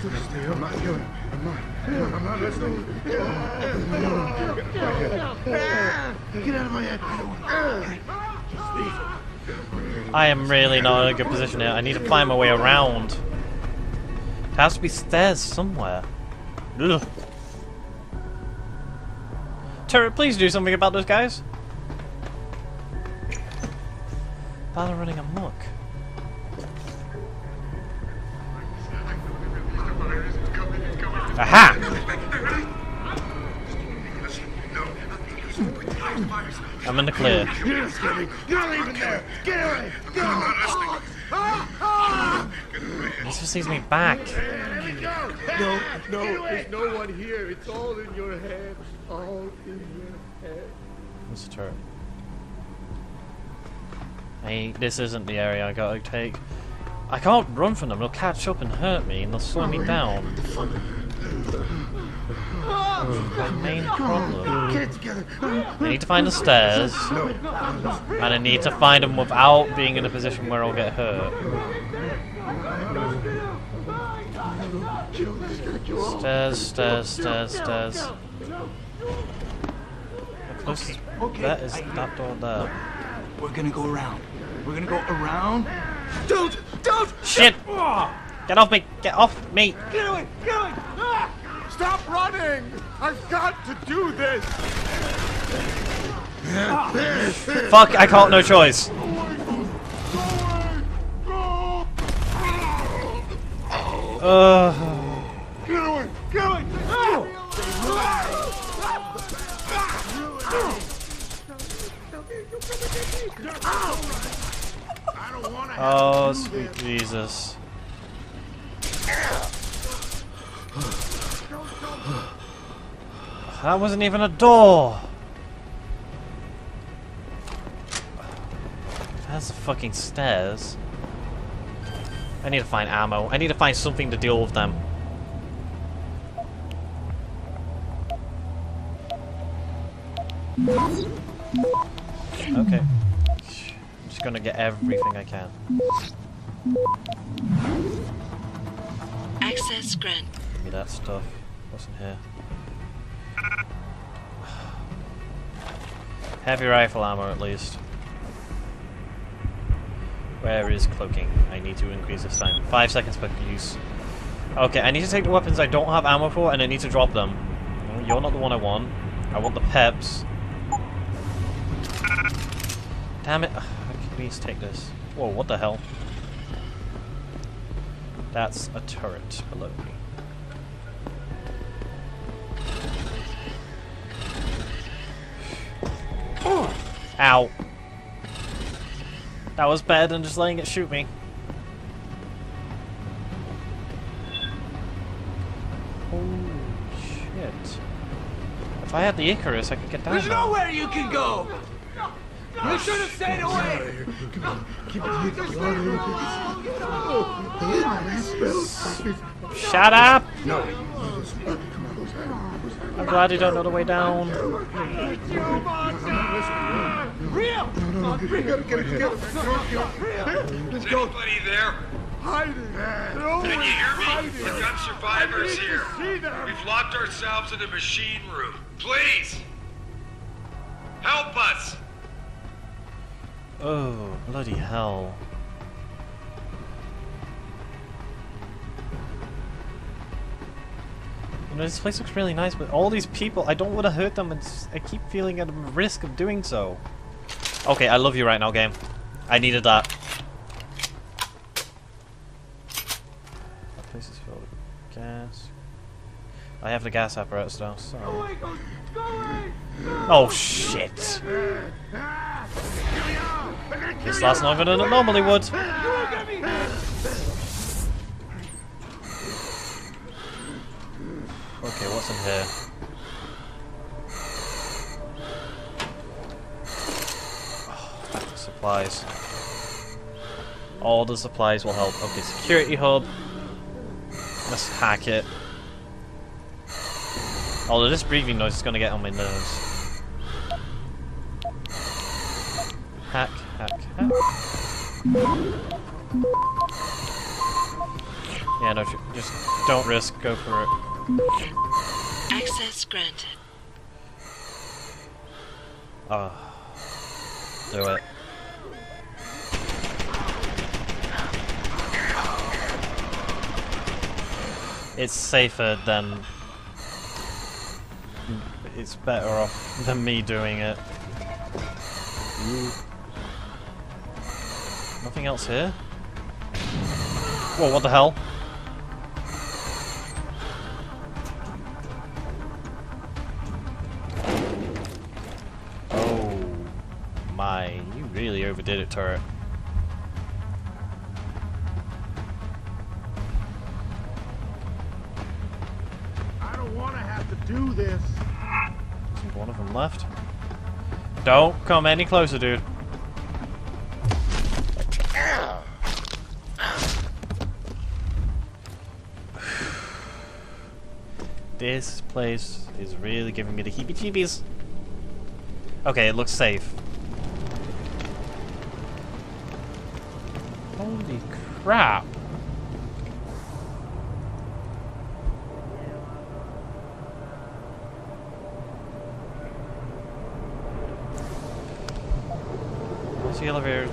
I'm not doing it. I'm not listening. Get out of my head. I am really not in a good position here. I need to find my way around. There has to be stairs somewhere. Ugh. Turret, please do something about those guys. They're running amok. Aha! I'm in the clear. You're not scaring me. You're not leaving there. Get away. Go. He just sees me back. No, there's no one here. It's all in your head. All in your head. What's the turret? Hey, this isn't the area I gotta take. I can't run from them. They'll catch up and hurt me, and they'll slow me down. My main problem. Get it together. I need to find the stairs, and I need to find them without being in a position where I'll get hurt. Stairs. How close is that? Is that door there? We're gonna go around. We're gonna go around. Don't! Shit! Get off me! Get off me! Get away! Get away! Stop running! I've got to do this! Fuck! I caught no choice. Get away! Get away! Oh, sweet Jesus. That wasn't even a door. That's the fucking stairs. I need to find ammo. I need to find something to deal with them. Okay. I'm just gonna get everything I can. Access grant. Give me that stuff. What's in here? Heavy rifle ammo, at least. Where is cloaking? I need to increase this time. 5 seconds per use. Okay, I need to take the weapons I don't have ammo for, and I need to drop them. No, you're not the one I want. I want the peps. Damn it. I can please take this. Whoa, what the hell? That's a turret below me. Ow. That was better than just letting it shoot me. Holy shit. If I had the Icarus, I could get down There's there. nowhere you can go. You should have stayed away. Keep it together. Shut up! No. I'm glad you don't know the way down. Real! No. We gotta get it together. Is anybody there? Hiding. Can you hear me? We've got survivors here. We've locked ourselves in the machine room. Please! Help us! Oh, bloody hell. You know, this place looks really nice, but all these people, I don't want to hurt them, and I keep feeling at a risk of doing so. Okay, I love you right now, game. I needed that. That place is filled with gas. I have the gas apparatus now, so... Oh, shit. This lasts longer than it normally would. Okay, what's in here? Oh, supplies. All the supplies will help. Okay, security hub. Let's hack it. Although this breathing noise is going to get on my nerves. Hack, hack, hack. Yeah, no, just don't risk. Go for it. Access granted. Oh. Do it. It's safer than... It's better off than me doing it. Ooh. Nothing else here? Whoa, what the hell? Oh my, you really overdid it, turret. I don't want to have to do this. There's one of them left. Don't come any closer, dude. This place is really giving me the heebie-jeebies. Okay, it looks safe. Holy crap. What's the elevators?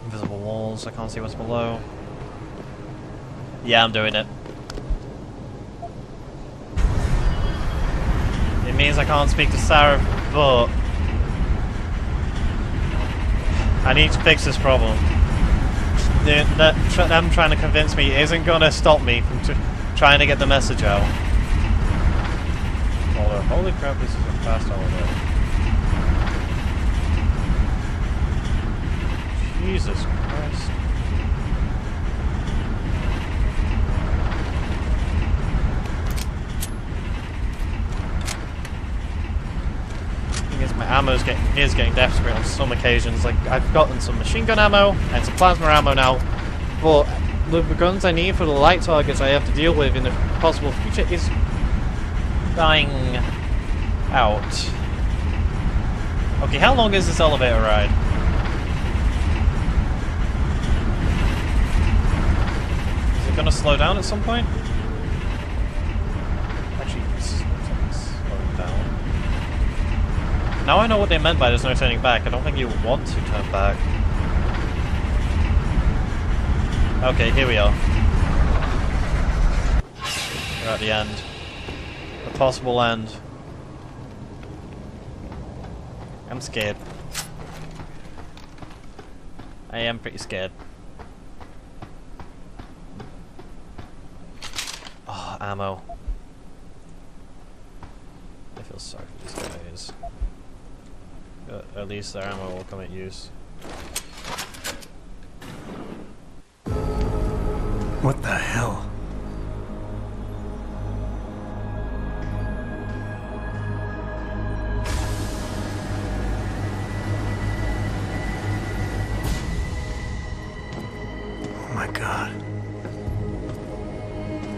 Invisible walls, I can't see what's below. Yeah, I'm doing it. It means I can't speak to Sarah, but I need to fix this problem. Them trying to convince me isn't gonna stop me from trying to get the message out. Although, holy crap, this is a fast elevator. Jesus Christ. Thing is, my ammo is getting desperate on some occasions. Like, I've gotten some machine gun ammo and some plasma ammo now, but the guns I need for the light targets I have to deal with in the possible future is dying out. Okay, how long is this elevator ride? Gonna slow down at some point? Actually, slow down. Now I know what they meant by there's no turning back. I don't think you want to turn back. Okay, here we are. We're at the end. The possible end. I'm scared. I am pretty scared. Oh, ammo. I feel sorry for these guys. But at least their ammo will come at use. What the hell? Oh my God.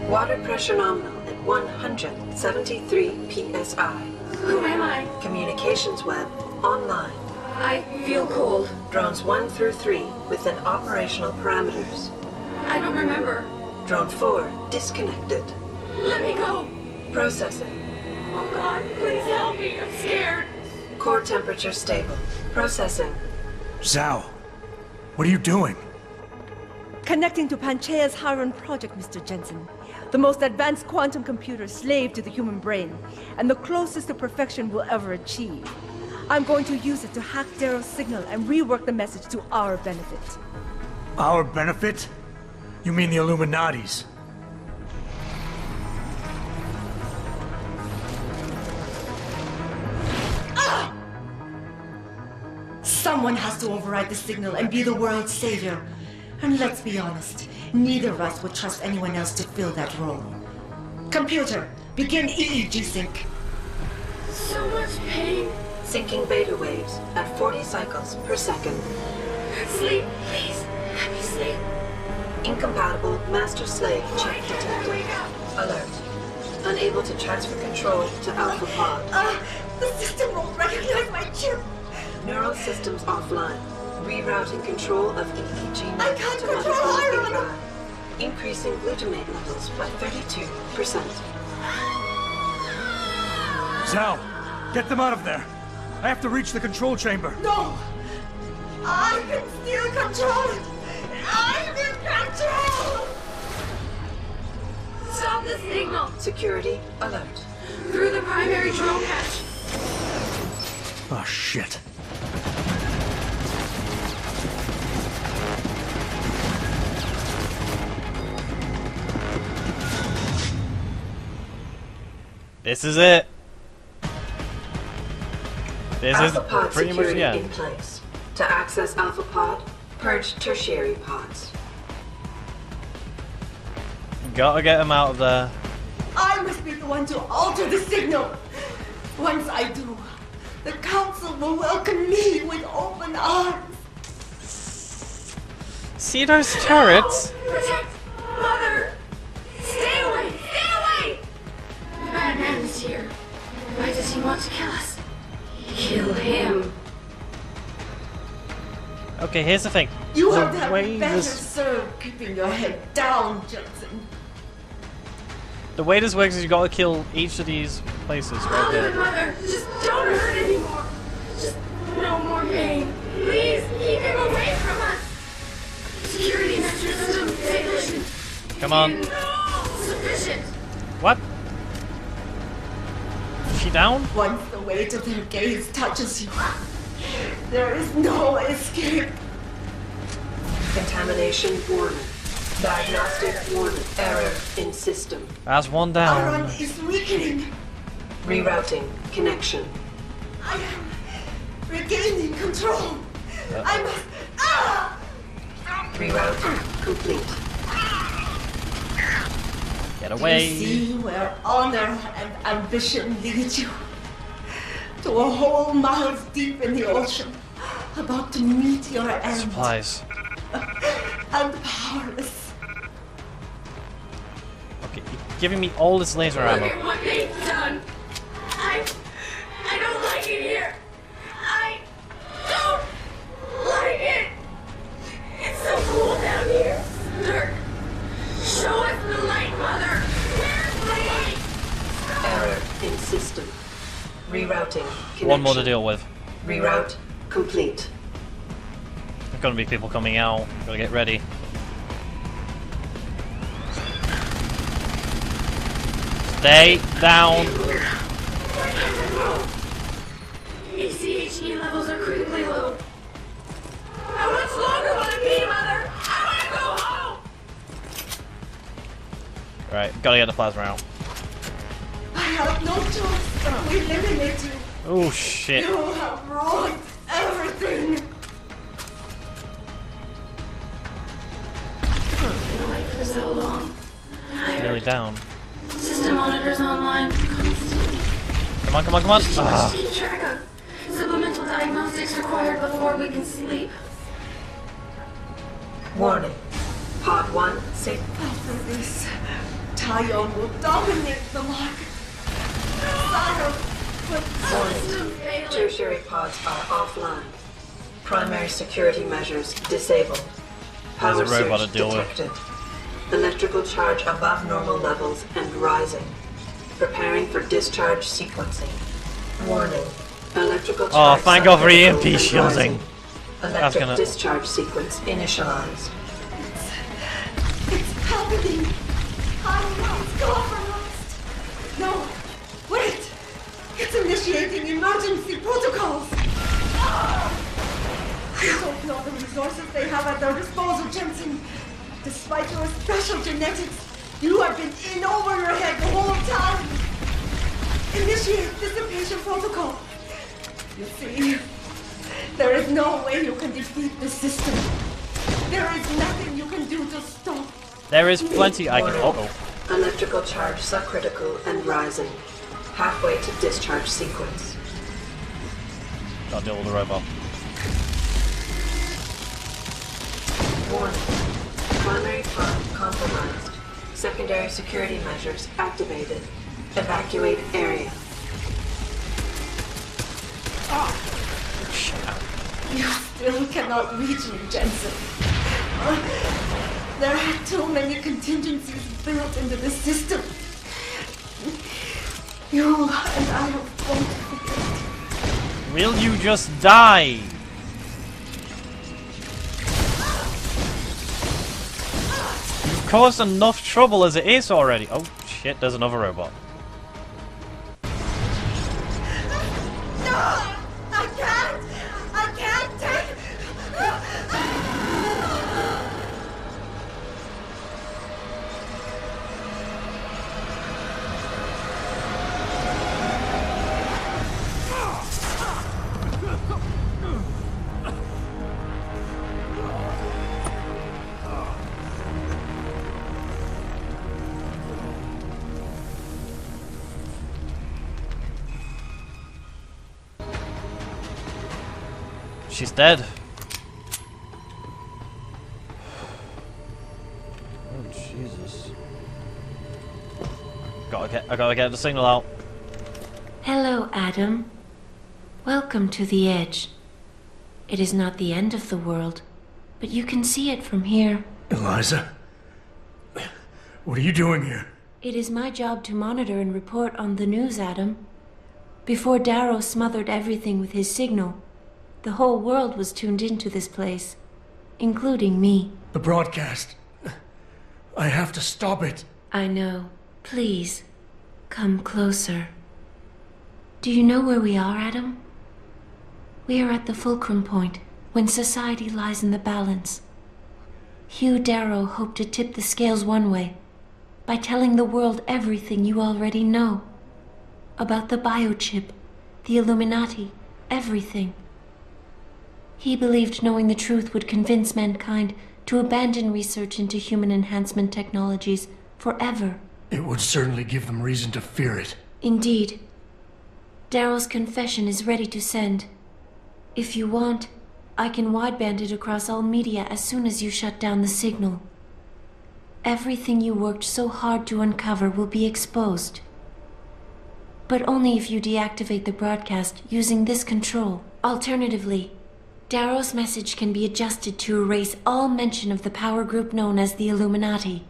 Water pressure nominal at 173 psi. Who am I? Communications web online. I feel cold. Drones 1 through 3 within operational parameters. I don't remember. Drone 4 disconnected. Let me go. Processing. Oh God, please help me. I'm scared. Core temperature stable. Processing. Zhao, what are you doing? Connecting to Panchaea's Haron project, Mr. Jensen. The most advanced quantum computer slave to the human brain, and the closest to perfection we'll ever achieve. I'm going to use it to hack Darrow's signal and rework the message to our benefit. Our benefit? You mean the Illuminati's? Someone has to override the signal and be the world's savior. And let's be honest, neither of us would trust anyone else to fill that role. Computer, begin EEG sync. So much pain. Syncing beta waves at 40 cycles per second. Sleep, please. Let me sleep. Incompatible master-slave check detected. Alert. Unable to transfer control to Alpha Pod. The system won't recognize my chip. Neural systems offline. Rerouting control of EEG I can't to control molecular iron! drive. Increasing glutamate levels by 32%. Zal, get them out of there. I have to reach the control chamber. No! I can still control it! I'm in control! Stop the signal! Security alert. Through the primary drone hatch. Oh, shit. This is it. This is Alpha pod pretty much security the in end. place. To access Alpha pod, purge tertiary pods. Gotta get him out of there. I must be the one to alter the signal. Once I do, the council will welcome me with open arms. See those turrets? Protect Mother! Stay away! Stay away! The bad man is here. Why does he want to kill us? Kill him. Okay, here's the thing. You The have way done better this- served keeping your head down, Jensen. The way this works is you gotta kill each of these places right I'll do it, there. Mother. Just don't hurt anymore. Just no more pain. Please keep him away from us. Security measures sufficient. Come on. Sufficient. What? Is she down? Once the weight of their gaze touches you, there is no escape. Contamination warning. Diagnostic warning. Error in system. That's one Our down. run is weakening. Rerouting connection. I am regaining control. I must. Ah! Rerouting complete. Get Do you away. see where honor and ambition lead you? To a hole miles deep in the ocean, about to meet your end, Supplies. and powerless. Okay, you're giving me all this laser Look ammo. at what they've done. I don't like it here. I don't like it. It's so cool down here. Dirk, show us the light, Mother. Where's the light? Error in system. Rerouting connection. One more to deal with. Reroute complete. There's gonna be people coming out. Gotta get ready. Stay down. ACHE levels are critically low. How much longer will it be, Mother? I want to go home. Right, gotta get the plasma out. I have no choice but to eliminate you. Oh shit. You have ruined everything. I've been awake for so long. Nearly down. System monitors online constantly. Come on, come on, come on. Too much Ah. to keep track of. Supplemental diagnostics required before we can sleep. Warning. Pod 1 safe. After this, Tyone will dominate the market. Sire, but System failing. Tertiary pods are offline. Primary security measures disabled. Power There's a robot surge to deal with. detected. Electrical charge above normal levels and rising. Preparing for discharge sequencing. Warning. Electrical charge. thank God for subcritical EMP and shielding. rising. Electric gonna- discharge sequence initialized. it's happening. I must go first. No, wait. It's initiating emergency protocols. You don't know the resources they have at their disposal, Jensen. Despite your special genetics, you have been in over your head the whole time. Initiate dissipation protocol. You see, there is no way you can defeat the system. There is nothing you can do to stop. There is plenty I can. Warning. Oh, Electrical charge subcritical and rising. Halfway to discharge sequence. gotta deal with the robot. Warning. Primary pod compromised. Secondary security measures activated. Evacuate area. You still cannot reach me, Jensen. There are too many contingencies built into the system. You and I have both failed. Will you just die? You've caused enough trouble as it is already. Oh shit, there's another robot. No! I can't! I can't take... She's dead. Oh Jesus! I gotta get the signal out. Hello, Adam. Welcome to the Edge. It is not the end of the world, but you can see it from here. Eliza? What are you doing here? It is my job to monitor and report on the news, Adam. Before Darrow smothered everything with his signal, the whole world was tuned into this place, including me. The broadcast. I have to stop it. I know. Please, come closer. Do you know where we are, Adam? We are at the fulcrum point, when society lies in the balance. Hugh Darrow hoped to tip the scales one way, by telling the world everything you already know. About the biochip, the Illuminati, everything. He believed knowing the truth would convince mankind to abandon research into human enhancement technologies forever. It would certainly give them reason to fear it. Indeed. Darrow's confession is ready to send. If you want, I can wideband it across all media as soon as you shut down the signal. Everything you worked so hard to uncover will be exposed. But only if you deactivate the broadcast using this control. Alternatively, Darrow's message can be adjusted to erase all mention of the power group known as the Illuminati.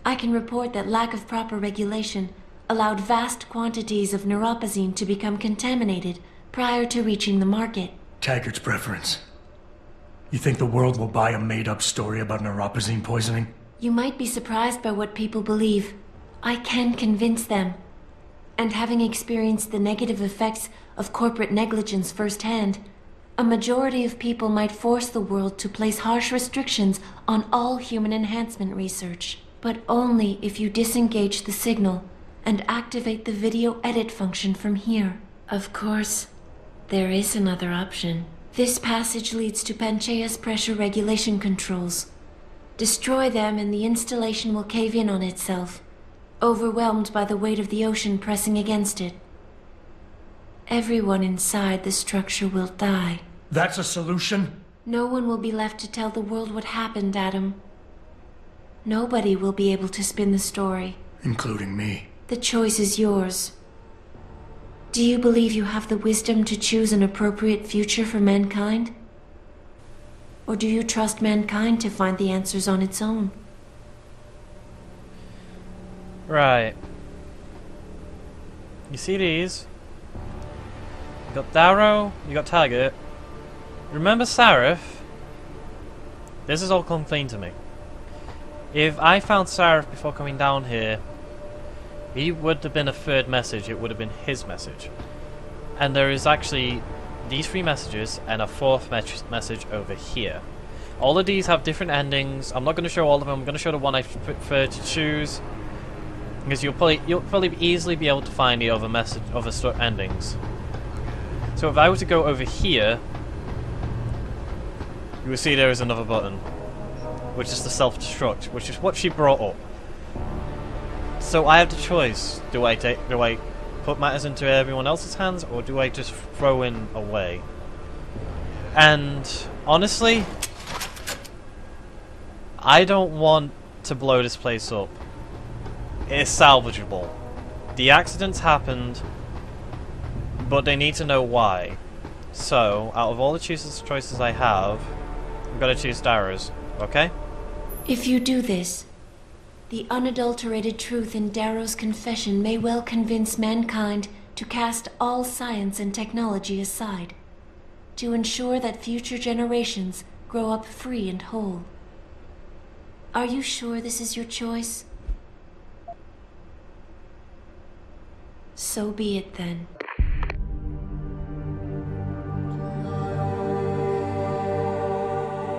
I can report that lack of proper regulation allowed vast quantities of neuropozyne to become contaminated prior to reaching the market. Taggart's preference. You think the world will buy a made-up story about neuropozyne poisoning? You might be surprised by what people believe. I can convince them. And having experienced the negative effects of corporate negligence firsthand, a majority of people might force the world to place harsh restrictions on all human enhancement research. But only if you disengage the signal and activate the video edit function from here. Of course, there is another option. This passage leads to Panchaea's pressure regulation controls. Destroy them and the installation will cave in on itself, overwhelmed by the weight of the ocean pressing against it. Everyone inside the structure will die. That's a solution? No one will be left to tell the world what happened, Adam. Nobody will be able to spin the story. Including me. The choice is yours. Do you believe you have the wisdom to choose an appropriate future for mankind? Or do you trust mankind to find the answers on its own? Right. You see these? You got Darrow, you got Taggart. Remember Sarif? This has all come clean to me. If I found Sarif before coming down here, he would have been a third message, it would have been his message. And there is actually these three messages and a fourth message over here. All of these have different endings. I'm not going to show all of them, I'm going to show the one I prefer to choose. Because you'll probably easily be able to find the other endings. So if I were to go over here, you will see there is another button, which is the self-destruct, which is what she brought up. So I have the choice: do I put matters into everyone else's hands, or do I just throw in away? And honestly, I don't want to blow this place up. It's salvageable. The accidents happened, but they need to know why. So, out of all the choices I have, I'm gonna choose Darrow's, okay? If you do this, the unadulterated truth in Darrow's confession may well convince mankind to cast all science and technology aside, to ensure that future generations grow up free and whole. Are you sure this is your choice? So be it then.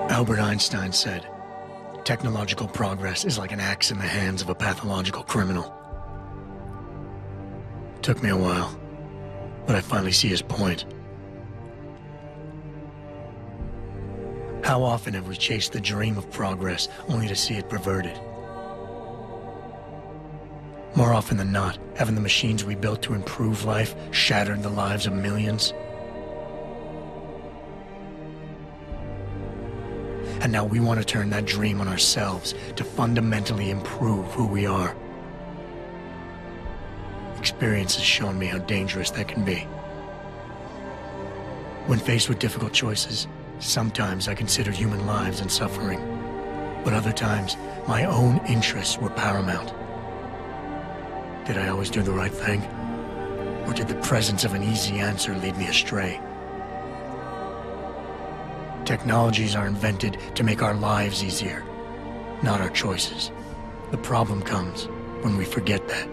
Albert Einstein said, technological progress is like an axe in the hands of a pathological criminal. Took me a while, but I finally see his point. How often have we chased the dream of progress only to see it perverted? More often than not, haven't the machines we built to improve life shattered the lives of millions? And now we want to turn that dream on ourselves to fundamentally improve who we are. Experience has shown me how dangerous that can be. When faced with difficult choices, sometimes I considered human lives and suffering, but other times my own interests were paramount. Did I always do the right thing? Or did the presence of an easy answer lead me astray? Technologies are invented to make our lives easier, not our choices. The problem comes when we forget that.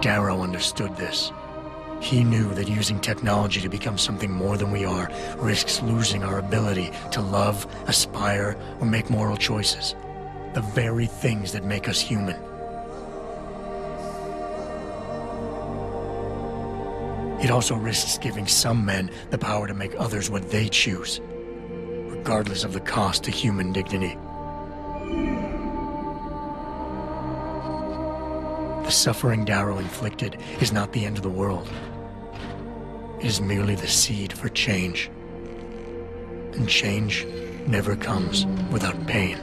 Darrow understood this. He knew that using technology to become something more than we are risks losing our ability to love, aspire, or make moral choices. The very things that make us human. It also risks giving some men the power to make others what they choose, regardless of the cost to human dignity. The suffering Darrow inflicted is not the end of the world. It is merely the seed for change. And change never comes without pain.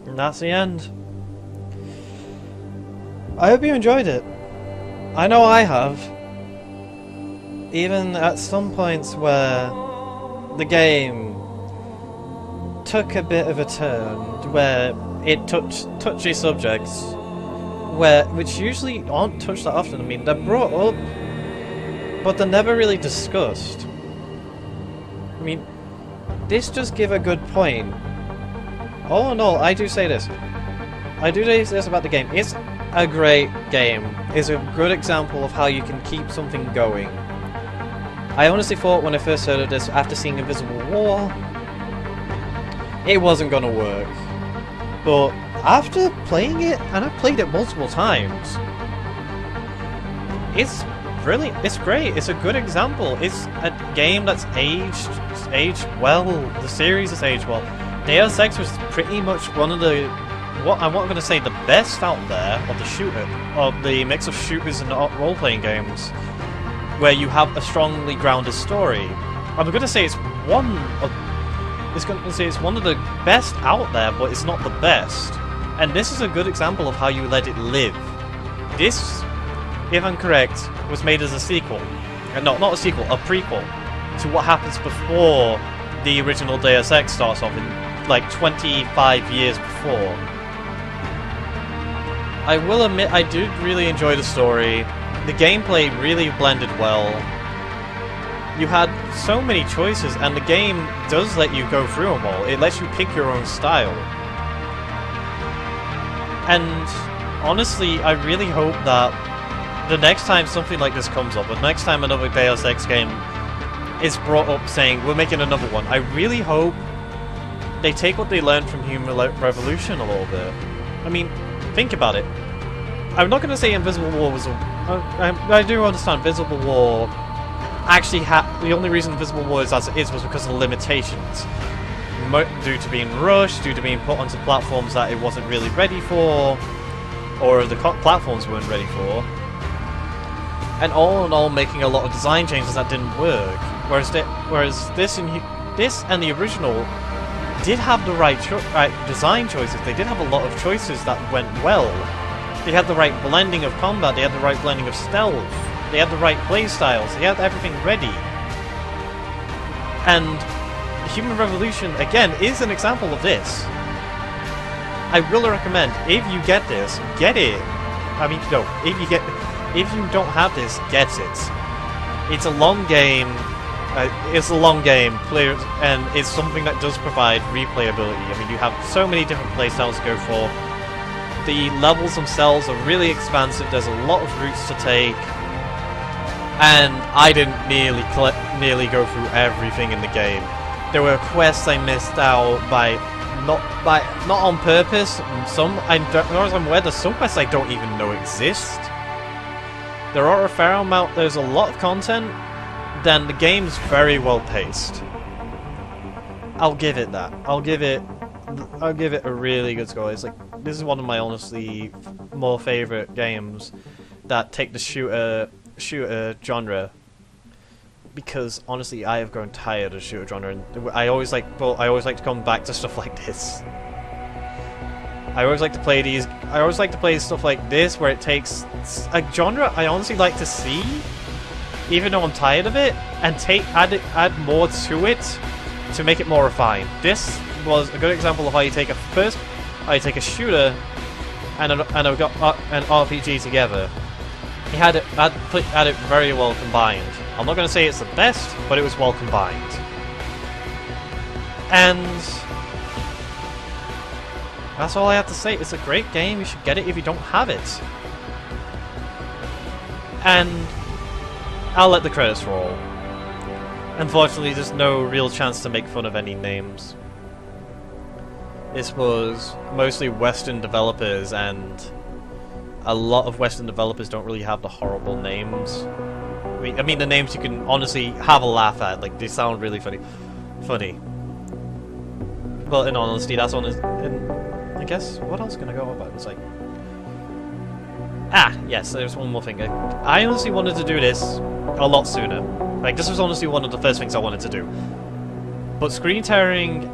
And that's the end. I hope you enjoyed it. I know I have. Even at some points where the game took a bit of a turn, where it touched touchy subjects, which usually aren't touched that often. I mean, they're brought up, but they're never really discussed. I mean, this just give a good point. All in all, I do say this. I do say this about the game. It's a great game. It's a good example of how you can keep something going. I honestly thought when I first heard of this, after seeing Invisible War, it wasn't gonna work. But after playing it, and I've played it multiple times, it's brilliant. It's great. It's a good example. It's a game that's aged well. The series has aged well. Deus Ex was pretty much one of the, I'm not going to say the best out there of the mix of shooters and role-playing games, where you have a strongly grounded story. I'm going to say it's one of the best out there, but it's not the best. And this is a good example of how you let it live. This, if I'm correct, was made as a sequel. No, not a sequel, a prequel to what happens before the original Deus Ex starts off in like 25 years before. I will admit I did really enjoy the story. The gameplay really blended well. You had so many choices, and the game does let you go through them all. It lets you pick your own style. And honestly, I really hope that the next time something like this comes up, the next time another Deus Ex game is brought up saying, we're making another one, I really hope they take what they learned from Human Revolution a little bit. I mean, think about it. I'm not going to say Invisible War was I do understand Invisible War actually the only reason Invisible War is as it is was because of the limitations. Due to being rushed, due to being put onto platforms that it wasn't really ready for. or the platforms weren't ready for. And all in all, making a lot of design changes that didn't work. Whereas this and the original did have the right design choices. They did have a lot of choices that went well. They had the right blending of combat. They had the right blending of stealth. They had the right playstyles. They had everything ready. And Human Revolution, again, is an example of this. I really recommend, if you get this, get it. I mean, no, if you don't have this, get it. It's a long game. Players, and it's something that does provide replayability. I mean, you have so many different playstyles to go for. The levels themselves are really expansive. There's a lot of routes to take, and I didn't nearly go through everything in the game. There were quests I missed out not on purpose. Some I don't know as I'm aware. There's some quests I don't even know exist. There are a fair amount. There's a lot of content. Then the game's very well paced. I'll give it that. I'll give it a really good score. It's like, this is one of my honestly more favorite games that take the shooter genre, because honestly I have grown tired of shooter genre, and I always like to come back to stuff like this. I always like to play stuff like this where it takes a genre I honestly like to see, even though I'm tired of it, and add more to it to make it more refined. This was a good example of how you take a shooter and an RPG together. He had it very well combined. I'm not going to say it's the best, but it was well combined. And that's all I have to say. It's a great game. You should get it if you don't have it. And I'll let the credits roll. Unfortunately, there's no real chance to make fun of any names. This was mostly Western developers, and a lot of Western developers don't really have the horrible names. I mean, the names you can honestly have a laugh at. Like, they sound really funny. But in honesty, that's honest. I guess, what else can I go about? It's like... yes, there's one more thing. I honestly wanted to do this a lot sooner. Like, this was honestly one of the first things I wanted to do. But screen tearing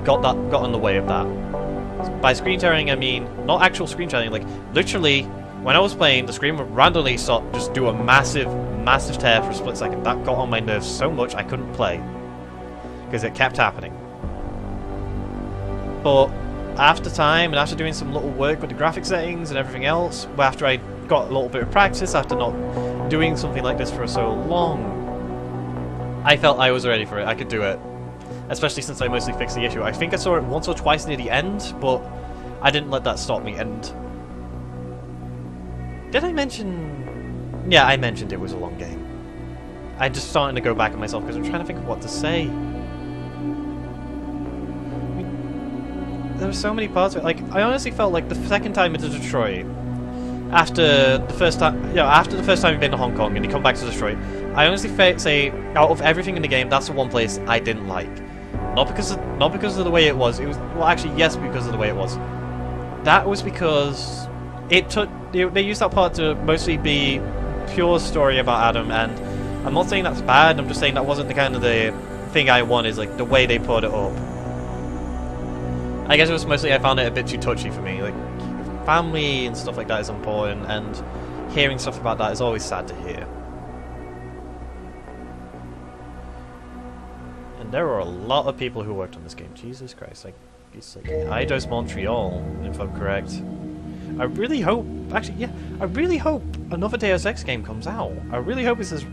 got in the way of that. By screen tearing, I mean not actual screen tearing. Like, literally, when I was playing, the screen would randomly just do a massive tear for a split second. That got on my nerves so much I couldn't play, because it kept happening. But after time, and after doing some little work with the graphic settings and everything else, after I got a little bit of practice, after not doing something like this for so long, I felt I was ready for it. I could do it. Especially since I mostly fixed the issue. I think I saw it once or twice near the end, but I didn't let that stop me. And did I mention... Yeah, I mentioned it was a long game. I'm just starting to go back at myself because I'm trying to think of what to say. There were so many parts of it. Like, I honestly felt like the second time into Detroit, after the first time you've been to Hong Kong and you come back to Detroit, I honestly say out of everything in the game, that's the one place I didn't like. Not because of the way it was. Well, actually, yes, because of the way it was. That was because they used that part to mostly be pure story about Adam, and I'm not saying that's bad. I'm just saying that wasn't the kind of the thing I wanted. Is like the way they put it up. I guess it was mostly I found it a bit too touchy for me. Like, family and stuff like that is important, and hearing stuff about that is always sad to hear. And there were a lot of people who worked on this game. Jesus Christ, like it's like Eidos Montreal, if I'm correct. I really hope, actually, yeah, I really hope another Deus Ex game comes out. I really hope it's as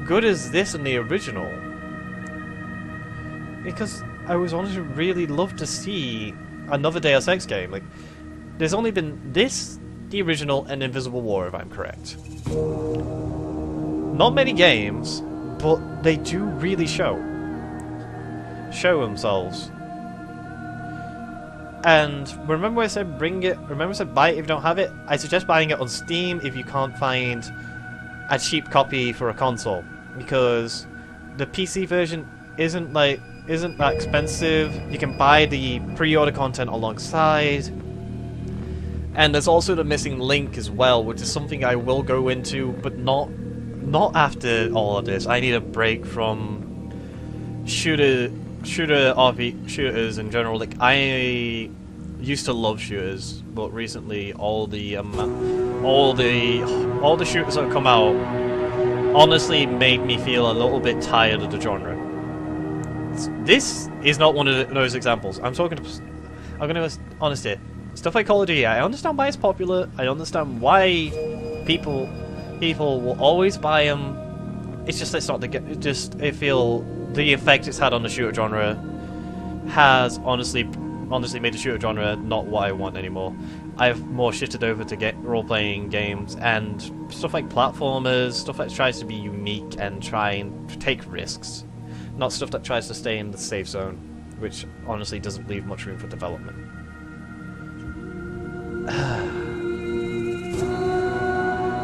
good as this and the original, because I was honestly really love to see another Deus Ex game. Like, there's only been this, the original, and Invisible War, if I'm correct. Not many games, but they do really show themselves. And remember I said buy it if you don't have it? I suggest buying it on Steam if you can't find a cheap copy for a console, because the PC version isn't that expensive. You can buy the pre-order content alongside, And there's also the missing link as well, which is something I will go into, but not after all of this. I need a break from shooters in general. Like, I used to love shooters, but recently all the shooters that have come out honestly made me feel a little bit tired of the genre. This is not one of those examples. I'm gonna be honest here. Stuff like Call of Duty, I understand why it's popular. I understand why people will always buy them. It's just it's not the I feel the effect it's had on the shooter genre has honestly made the shooter genre not what I want anymore. I've more shifted over to get role-playing games and stuff like platformers, stuff that tries to be unique and try and take risks, not stuff that tries to stay in the safe zone, which honestly doesn't leave much room for development.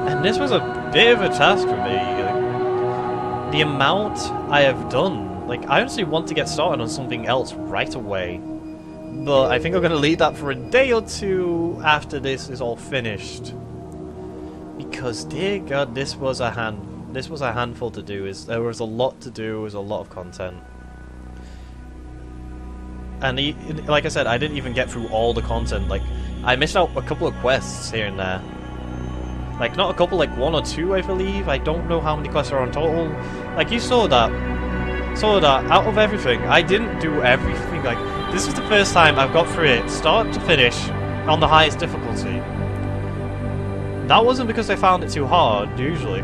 And this was a bit of a task for me. Like, the amount I have done, like, I honestly want to get started on something else right away. But I think I'm going to leave that for a day or two after this is all finished. Because, dear God, this was a handful to do. There was a lot to do, there was a lot of content. And like I said, I didn't even get through all the content. Like, I missed out a couple of quests here and there. Like, not a couple, like 1 or 2, I believe. I don't know how many quests are on total. Like, you saw that. Out of everything, I didn't do everything. Like, this is the first time I've got through it, start to finish, on the highest difficulty. That wasn't because I found it too hard,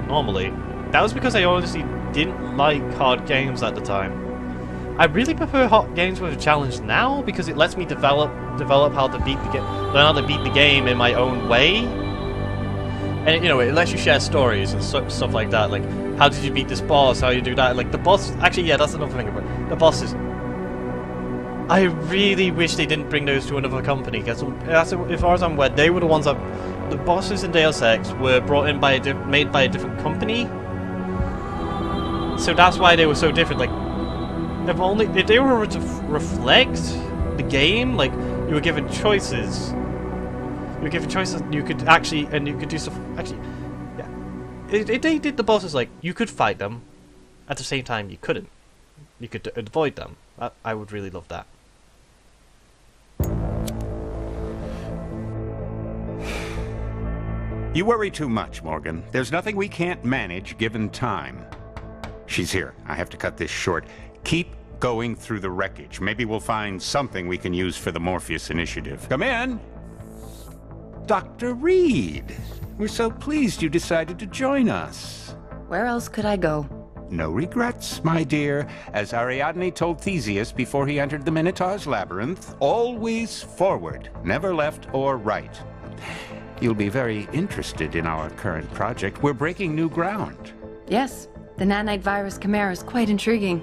normally. That was because I honestly didn't like hard games at the time. I really prefer hard games with a challenge now, because it lets me develop how to beat the game, learn how to beat the game in my own way. And, you know, it lets you share stories and stuff like that. Like, how did you beat this boss? How you do that? Like, the boss... Actually, yeah, that's another thing about it. The bosses. I really wish they didn't bring those to another company, because as far as I'm aware, they were the ones that... The bosses in Deus Ex were brought in by made by a different company. So that's why they were so different. Like, if they were to reflect the game, like, you were given choices. You were given choices, you could do stuff. Actually, yeah. They did the bosses like, you could fight them, at the same time you couldn't. You could avoid them. I would really love that. You worry too much, Morgan. There's nothing we can't manage given time. She's here. I have to cut this short. Keep going through the wreckage. Maybe we'll find something we can use for the Morpheus initiative. Come in! Dr. Reed! We're so pleased you decided to join us. Where else could I go? No regrets, my dear. As Ariadne told Theseus before he entered the Minotaur's labyrinth, always forward, never left or right. You'll be very interested in our current project. We're breaking new ground. Yes, the nanite virus chimera is quite intriguing.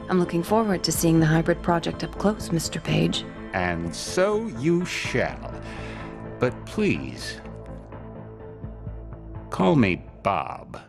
I'm looking forward to seeing the hybrid project up close, Mr. Page. And so you shall. But please, call me Bob.